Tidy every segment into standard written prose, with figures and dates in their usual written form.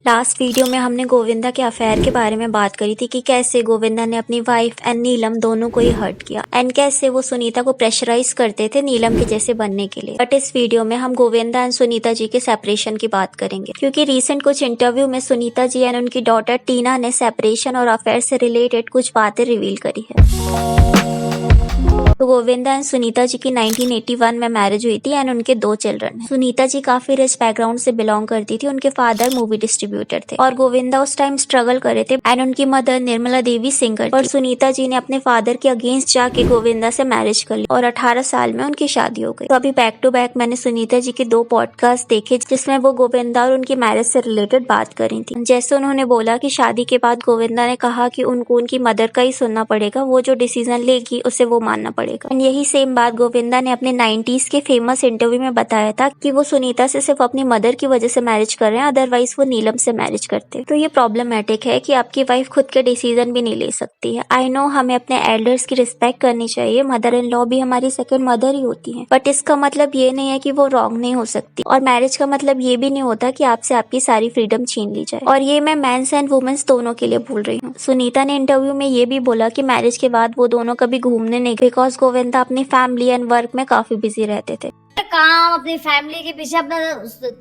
Last video में हमने गोविंदा के अफेयर के बारे में बात करी थी कि कैसे गोविंदा ने अपनी वाइफ एंड नीलम दोनों को ही हर्ट किया एंड कैसे वो सुनीता को प्रेशराइज करते थे नीलम के जैसे बनने के लिए। बट इस वीडियो में हम गोविंदा एंड सुनीता जी के सेपरेशन की बात करेंगे, क्योंकि रिसेंट कुछ इंटरव्यू में सुनीता जी एंड उनकी डॉटर टीना ने सेपरेशन और अफेयर से रिलेटेड कुछ बातें रिवील करी है। तो गोविंदा एंड सुनीता जी की 1981 में मैरिज हुई थी एंड उनके 2 चिल्ड्रन हैं। सुनीता जी काफी रिच बैकग्राउंड से बिलोंग करती थी, उनके फादर मूवी डिस्ट्रीब्यूटर थे और गोविंदा उस टाइम स्ट्रगल कर रहे थे एंड उनकी मदर निर्मला देवी सिंगर और सुनीता जी ने अपने फादर के अगेंस्ट जाके गोविंदा से मैरिज कर ली और 18 साल में उनकी शादी हो गई। तो अभी बैक टू बैक मैंने सुनीता जी के 2 पॉडकास्ट देखे जिसमें वो गोविंदा और उनकी मैरिज से रिलेटेड बात करी थी। जैसे उन्होंने बोला कि शादी के बाद गोविंदा ने कहा कि उनको उनकी मदर का ही सुनना पड़ेगा, वो जो डिसीजन लेगी उसे वो मानना पड़ेगा। यही सेम बात गोविंदा ने अपने 90s के फेमस इंटरव्यू में बताया था कि वो सुनीता से सिर्फ अपनी मदर की वजह से मैरिज कर रहे हैं, अदरवाइज वो नीलम से मैरिज करते। तो ये प्रॉब्लमेटिक है कि आपकी वाइफ खुद के डिसीजन भी नहीं ले सकती है। आई नो हमें अपने एल्डर्स की रिस्पेक्ट करनी चाहिए, मदर इन लॉ भी हमारी सेकंड मदर ही होती है, बट इसका मतलब ये नहीं है कि वो रॉन्ग नहीं हो सकती। और मैरिज का मतलब ये भी नहीं होता कि आपसे आपकी सारी फ्रीडम छीन ली जाए। और ये मैं मेंस एंड वुमेन्स दोनों के लिए बोल रही हूँ। सुनीता ने इंटरव्यू में ये भी बोला कि मैरिज के बाद वो दोनों कभी घूमने नहीं गए बिकॉज गोविंदा अपनी फैमिली एंड वर्क में काफी बिजी रहते थे। काम अपनी फैमिली के पीछे अपना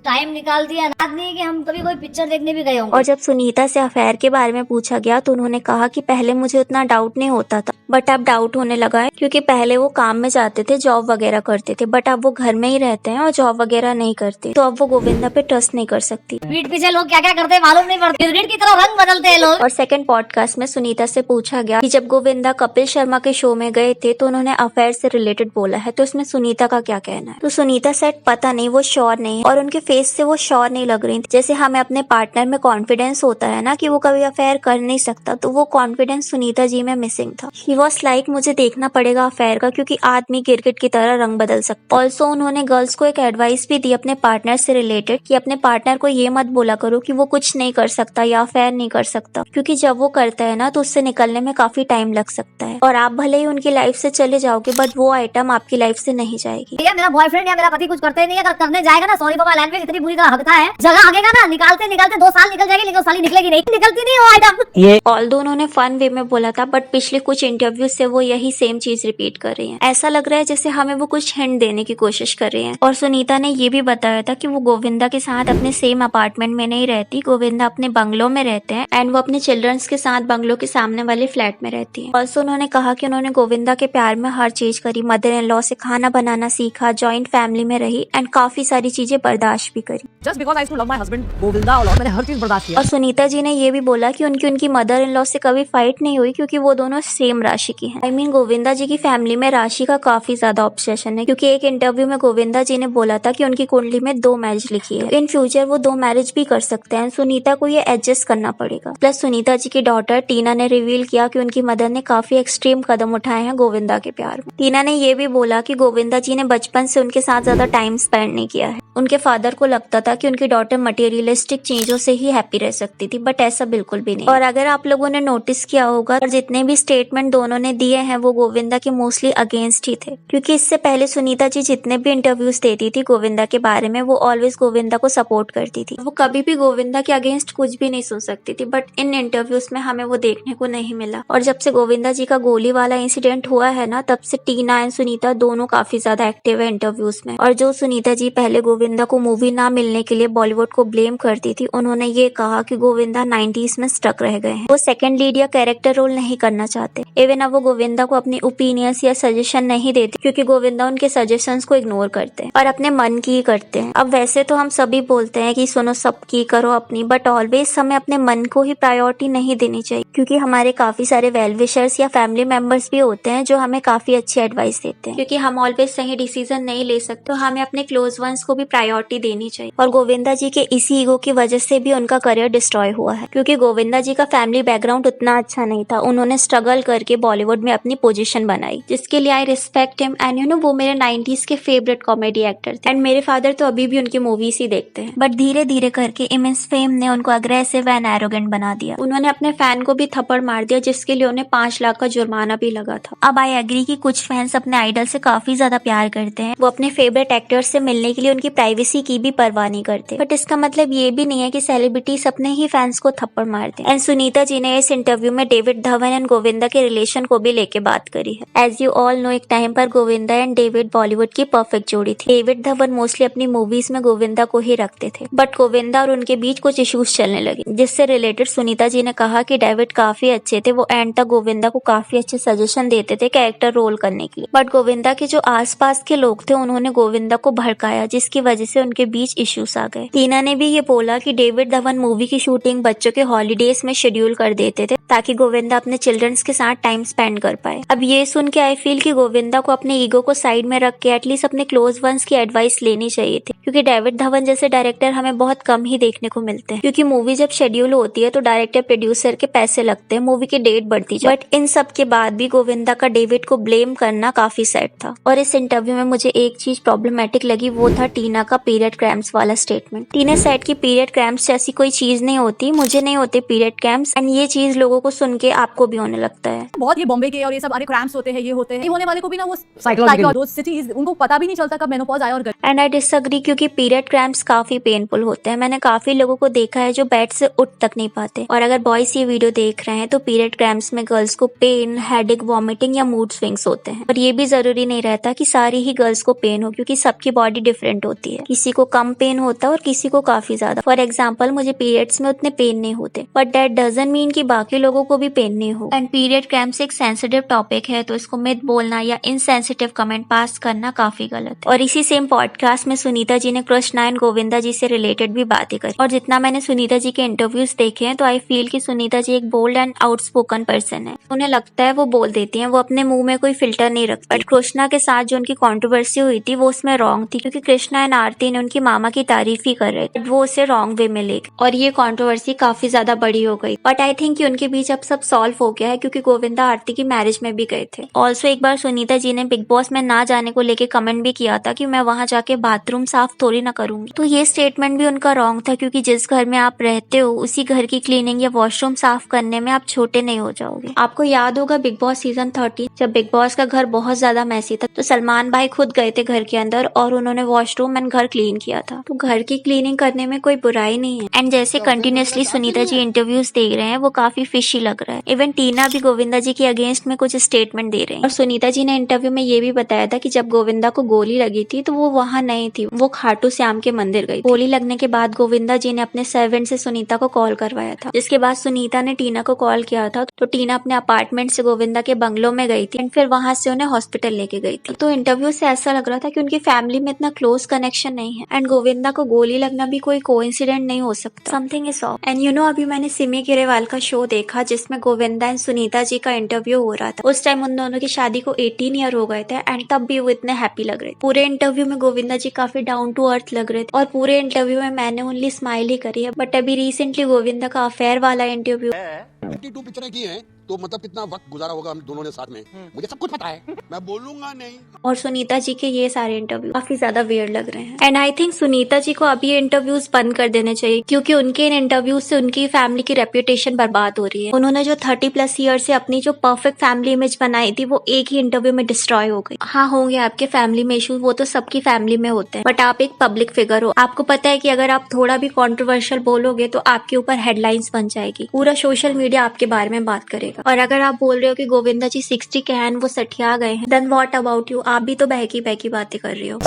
टाइम निकाल दिया। याद नहीं है कि हम कभी कोई पिक्चर देखने भी गए होंगे। और जब सुनीता से अफेयर के बारे में पूछा गया तो उन्होंने कहा कि पहले मुझे उतना डाउट नहीं होता था, बट अब डाउट होने लगा है, क्योंकि पहले वो काम में जाते थे, जॉब वगैरह करते थे, बट अब वो घर में ही रहते हैं और जॉब वगैरह नहीं करते, तो अब वो गोविंदा पे ट्रस्ट नहीं कर सकती। पीठ पीछे लोग क्या क्या करते हैं मालूम नहीं पड़ता, गिरगिट की तरह रंग बदलते हैं लोग। और सेकंड पॉडकास्ट में सुनीता से पूछा गया कि जब गोविंदा कपिल शर्मा के शो में गए थे तो उन्होंने अफेयर से रिलेटेड बोला है, तो इसमें सुनीता का क्या कहना है। तो सुनीता सेट पता नहीं, वो श्योर नहीं और उनके फेस से वो श्योर नहीं लग रही। जैसे हमें अपने पार्टनर में कॉन्फिडेंस होता है ना कि वो कभी अफेयर कर नहीं सकता, तो वो कॉन्फिडेंस सुनीता जी में मिसिंग था। शी वॉज लाइक मुझे देखना पड़ेगा अफेयर का, क्योंकि आदमी गिरगिट की तरह रंग बदल सकता। ऑल्सो उन्होंने गर्ल्स को एक एडवाइस भी दी अपने पार्टनर से रिलेटेड कि अपने पार्टनर को ये मत बोला करो कि वो कुछ नहीं कर सकता या अफेयर नहीं कर सकता, क्योंकि जब वो करता है ना तो उससे निकलने में काफी टाइम लग सकता है और आप भले ही उनकी लाइफ से चले जाओगे बट वो आइटम आपकी लाइफ से नहीं जाएगी। मेरा बॉयफ्रेंड या मेरा पति कुछ करते नहीं है, अगर करने जाएगा ना, सॉरी फॉर माय लैंग्वेज, इतनी बुरी तरह हकता है, जगह आगेगा ना, निकालते निकालते 2 साल निकल जाएगी, लेकिन साली निकलेगी नहीं, निकलती नहीं वो आइटम। ये ऑल्दो उन्होंने फन वे में बोला था, बट पिछले कुछ इंटरव्यू से वो यही सेम चीज रिपीट कर रही हैं। ऐसा लग रहा है जैसे हमें वो कुछ हिंट देने की कोशिश कर रही हैं। और सुनीता ने ये भी बताया था कि वो गोविंदा के साथ अपने सेम अपार्टमेंट में नहीं रहती, गोविंदा अपने बंगलो में रहते हैं एंड वो अपने चिल्ड्रंस के साथ बंगलो के सामने वाले फ्लैट में रहती है। ऑल्सो उन्होंने कहा कि उन्होंने गोविंदा के प्यार में हर चीज करी, मदर इन लॉ से खाना बनाना सीखा, जॉइंट फैमिली में रही एंड काफी सारी चीजें बर्दाश्त भी करी। Just because I used to love my husband Govinda और मैंने हर चीज बर्दाश्त किया। और सुनीता जी ने ये भी बोला कि उनकी मदर इन लॉ से कभी फाइट नहीं हुई, क्योंकि वो दोनों सेम राशि की हैं। आई मीन गोविंदा जी की फैमिली में राशि का काफी ज्यादा ऑब्सेशन है, क्योंकि एक इंटरव्यू में गोविंदा जी ने बोला था कि उनकी कुंडली में 2 मैरिज लिखी है, इन फ्यूचर वो 2 मैरिज भी कर सकते हैं। सुनीता को ये एडजस्ट करना पड़ेगा। प्लस सुनीता जी की डॉटर टीना ने रिवील किया कि उनकी मदर ने काफी एक्सट्रीम कदम उठाए हैं गोविंदा के प्यार में। टीना ने ये भी बोला कि गोविंदा जी ने बचपन से उनके साथ ज्यादा टाइम स्पेंड नहीं किया है। उनके फादर को लगता था कि उनकी डॉटर मटेरियलिस्टिक चीजों से ही हैप्पी रह सकती थी, बट ऐसा बिल्कुल भी नहीं। और अगर आप लोगों ने नोटिस किया होगा, और जितने भी स्टेटमेंट दोनों ने दिए हैं वो गोविंदा के मोस्टली अगेंस्ट ही थे, क्योंकि इससे पहले सुनीता जी जितने भी इंटरव्यूज देती थी गोविंदा के बारे में वो ऑलवेज गोविंदा को सपोर्ट करती थी। वो कभी भी गोविंदा के अगेंस्ट कुछ भी नहीं सुन सकती थी, बट इन इंटरव्यूज में हमें वो देखने को नहीं मिला। और जब से गोविंदा जी का गोली वाला इंसिडेंट हुआ है ना, तब से टीना एंड सुनीता दोनों काफी ज्यादा एक्टिव है इंटरव्यूज में। और जो सुनीता जी पहले गोविंदा को मूवी ना मिलने के लिए बॉलीवुड को ब्लेम करती थी, उन्होंने ये कहा कि गोविंदा 90s में स्टक रह गए हैं, वो सेकंड लीड या कैरेक्टर रोल नहीं करना चाहते। इवन अब वो गोविंदा को अपनी ओपिनियंस या सजेशन नहीं देते, क्योंकि गोविंदा उनके सजेशंस को इग्नोर करते हैं और अपने मन की ही करते हैं। अब वैसे तो हम सभी बोलते हैं कि सुनो सबकी करो अपनी, बट ऑलवेज हमें अपने मन को ही प्रायोरिटी नहीं देनी चाहिए, क्योंकि हमारे काफी सारे वेल विशर्स या फैमिली मेंबर्स भी होते हैं जो हमें काफी अच्छी एडवाइस देते हैं। क्योंकि हम ऑलवेज सही डिसीजन नहीं ले सकते, तो हमें अपने क्लोज वंस को भी प्रायोरिटी देनी चाहिए। और गोविंदा जी के इसी ईगो की वजह से भी उनका करियर डिस्ट्रॉय हुआ है, क्योंकि गोविंदा जी का फैमिली बैकग्राउंड उतना अच्छा नहीं था। उन्होंने स्ट्रगल करके बॉलीवुड में अपनी पोजीशन बनाई, जिसके लिए I respect him and you know वो मेरे 90s के फेवरेट कॉमेडी एक्टर थे एंड मेरे फादर तो अभी भी उनकी मूवीज ही देखते हैं। बट धीरे धीरे करके इमेंस फेम ने उनको अग्रेसिव एंड एरोगेंट बना दिया। उन्होंने अपने फैन को भी थप्पड़ मार दिया, जिसके लिए उन्हें 5 लाख का जुर्माना भी लगा था। अब आई एग्री कि कुछ फैंस अपने आइडल से काफी ज्यादा प्यार करते हैं, वो अपने फेवरेट एक्टर्स से मिलने के लिए उनकी प्राइवेसी की भी परवाह नहीं करते। बट इसका मतलब ये भी नहीं है कि सेलिब्रिटीज अपने ही फैंस को थप्पड़ मारते हैं। एंड सुनीता जी ने इस इंटरव्यू में डेविड धवन एंड गोविंदा के रिलेशन को भी लेके बात करी है। एज यू ऑल नो, एक टाइम पर गोविंदा एंड डेविड बॉलीवुड की परफेक्ट जोड़ी थी। डेविड धवन मोस्टली अपनी मूवीज में गोविंदा को ही रखते थे, बट गोविंदा और उनके बीच कुछ इश्यूज चलने लगे, जिससे रिलेटेड सुनीता जी ने कहा कि डेविड काफी अच्छे थे, वो एंड तक गोविंदा को काफी अच्छे सजेशन देते थे कैरेक्टर रोल करने के लिए। बट गोविंदा के जो आसपास के लोग थे उन्होंने गोविंदा को भड़काया, जिसकी वजह से उनके बीच इश्यूज आ गए। टीना ने भी ये बोला कि डेविड धवन मूवी की शूटिंग बच्चों के हॉलीडेज में शेड्यूल कर देते थे ताकि गोविंदा अपने चिल्ड्रंस के साथ टाइम स्पेंड कर पाए। अब ये सुन के आई फील कि गोविंदा को अपने ईगो को साइड में रख के एटलीस्ट अपने क्लोज वंस की एडवाइस लेनी चाहिए थी, क्योंकि डेविड धवन जैसे डायरेक्टर हमें बहुत कम ही देखने को मिलते हैं। क्योंकि मूवी जब शेड्यूल होती है तो डायरेक्टर प्रोड्यूसर के पैसे लगते हैं, मूवी की डेट बढ़ती जाए। बट इन सब के बाद भी गोविंदा का डेविड को ब्लेम करना काफी सैड था। और इस इंटरव्यू में मुझे एक चीज प्रॉब्लमेटिक लगी, वो था टीना का पीरियड क्रैम्प्स वाला स्टेटमेंट। टीना सेड कि पीरियड क्रैम्प्स जैसी कोई चीज नहीं होती, मुझे नहीं होते पीरियड क्रैम्प्स, एंड ये चीज लोगों को सुन के आपको भी होने लगता है। बहुत ये बॉम्बे के और ये सब अरे क्रैम्प्स होते हैं, ये होते हैं, ये होने वाले को भी ना वो Psychological. दो सिटीज उनको पता भी नहीं चलता कब मेनोपॉज आया और एंड आई डिसएग्री, क्योंकि पीरियड क्रैम्प्स काफी पेनफुल होते हैं। मैंने काफी लोगों को देखा है जो बेड से उठ तक नहीं पाते। और अगर बॉयज ये वीडियो देख रहे हैं तो पीरियड क्रैम्प्स में गर्ल्स को पेन, हेडेक, वॉमिटिंग या मूड स्विंग्स होते हैं। और ये भी जरूरी नहीं रहता कि सारी ही गर्ल्स को पेन हो, क्योंकि सबकी बॉडी डिफरेंट होती है। किसी को कम पेन होता है और किसी को काफी ज्यादा। फॉर एग्जाम्पल, मुझे पीरियड्स में उतने पेन नहीं होते, बट दैट डजंट मीन कि बाकी लोगों को भी पेन नहीं हो। एंड पीरियड क्रैम्प्स एक सेंसिटिव टॉपिक है, तो इसको मिथ बोलना या इनसेंसिटिव कमेंट पास करना काफी गलत है। और इसी सेम पॉडकास्ट में सुनीता जी ने कृष्णा एंड गोविंदा जी से रिलेटेड भी बातें करी। और जितना मैंने सुनीता जी के इंटरव्यूज देखे हैं तो आई फील कि सुनीता जी एक बोल्ड एंड आउटस्पोकन पर्सन है। उन्हें लगता है वो बोल देती हैं, वो अपने मुंह में कोई फिल्टर नहीं रखती। बट कृष्णा के साथ जो उनकी कंट्रोवर्सी हुई थी वो उसमें रॉन्ग थी, क्योंकि कृष्णा एंड आरती ने उनकी मामा की तारीफ ही कर रहे थे, वो उसे रॉन्ग वे में ले गए और ये कंट्रोवर्सी काफी ज्यादा बड़ी हो गई। बट आई थिंक कि उनके बीच अब सब सॉल्व हो गया है, क्योंकि गोविंदा आरती की मैरिज में भी गए थे। ऑल्सो एक बार सुनीता जी ने बिग बॉस में ना जाने को लेके कमेंट भी किया था कि मैं वहां जाके बाथरूम साफ थोड़ी ना करूंगी। तो ये स्टेटमेंट भी उनका रॉन्ग था, क्योंकि जिस घर में आप रहते हो उसी घर की क्लीनिंग या वॉशरूम साफ करने में आप छोटे नहीं हो जाओगे। आपको याद होगा बिग बॉस सीजन 13 जब बिग बॉस का घर बहुत ज्यादा मैसी था तो सलमान भाई खुद गए थे घर के अंदर और उन्होंने वॉशरूम एंड घर क्लीन किया था। तो घर की क्लीनिंग करने में कोई बुराई नहीं है। एंड जैसे कंटिन्यूअसली सुनीता जी इंटरव्यूज दे रहे हैं वो काफी फिशी लग रहा है। इवन टीना भी गोविंदा जी के अगेंस्ट में कुछ स्टेटमेंट दे रहे हैं। और सुनीता जी ने इंटरव्यू में ये भी बताया था कि जब गोविंदा को गोली लगी थी तो वो वहां नहीं थी, वो खाटू श्याम के मंदिर गई। गोली लगने के बाद गोविंदा जी ने अपने सर्वेंट से सुनीता को कॉल करवाया था, जिसके बाद सुनीता ने टीना को कॉल किया था। तो टीना अपने अपार्टमेंट से गोविंदा के बंगलों में गई थी एंड फिर वहां से उन्हें हॉस्पिटल लेके गई थी। तो इंटरव्यू से ऐसा लग रहा था कि उनकी फैमिली में इतना क्लोज कनेक्शन नहीं है एंड गोविंदा को गोली लगना भी कोई कोइंसिडेंट नहीं हो सकता। Something is of. And you know, अभी मैंने सिमी ग्रेवाल का शो देखा जिसमें गोविंदा एंड सुनीता जी का इंटरव्यू हो रहा था। उस टाइम उन दोनों की शादी को 18 ईयर हो गए थे एंड तब भी वो इतने हैप्पी लग रहे थे। पूरे इंटरव्यू में गोविंदा जी काफी डाउन टू अर्थ लग रहे थे और पूरे इंटरव्यू में मैंने ओनली स्माइल ही करी है। बट अभी रिसेंटली गोविंदा का अफेयर वाला इंटरव्यू 52 पिक्चरें की हैं, तो मतलब कितना वक्त गुजारा होगा हम दोनों ने साथ में, मुझे सब कुछ पता है, मैं बोलूंगा नहीं। और सुनीता जी के ये सारे इंटरव्यू काफी ज्यादा वियर्ड लग रहे हैं। And I think Sunita ji को अभी ये इंटरव्यूज बंद कर देने चाहिए, क्योंकि उनके इन इंटरव्यूज से उनकी फैमिली की रेपुटेशन बर्बाद हो रही है। उन्होंने जो 30+ ईयर से अपनी जो परफेक्ट फैमिली इमेज बनाई थी वो एक ही इंटरव्यू में डिस्ट्रॉय हो गई। हाँ, होंगे आपके फैमिली में इशूज, वो तो सबकी फैमिली में होते हैं, बट आप एक पब्लिक फिगर हो। आपको पता है कि अगर आप थोड़ा भी कॉन्ट्रोवर्शियल बोलोगे तो आपके ऊपर हेडलाइंस बन जाएगी, पूरा सोशल मीडिया आपके बारे में बात करेगा। और अगर आप बोल रहे हो कि गोविंदा जी 60 के हैं, वो सठिया गए हैं, देन व्हाट अबाउट यू? आप भी तो बहकी बहकी बातें कर रहे हो।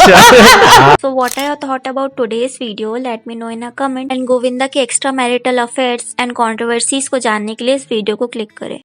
So what are your thought about today's video? Let me know in a comment. And Govinda के extra marital affairs and controversies को जानने के लिए इस वीडियो को क्लिक करें।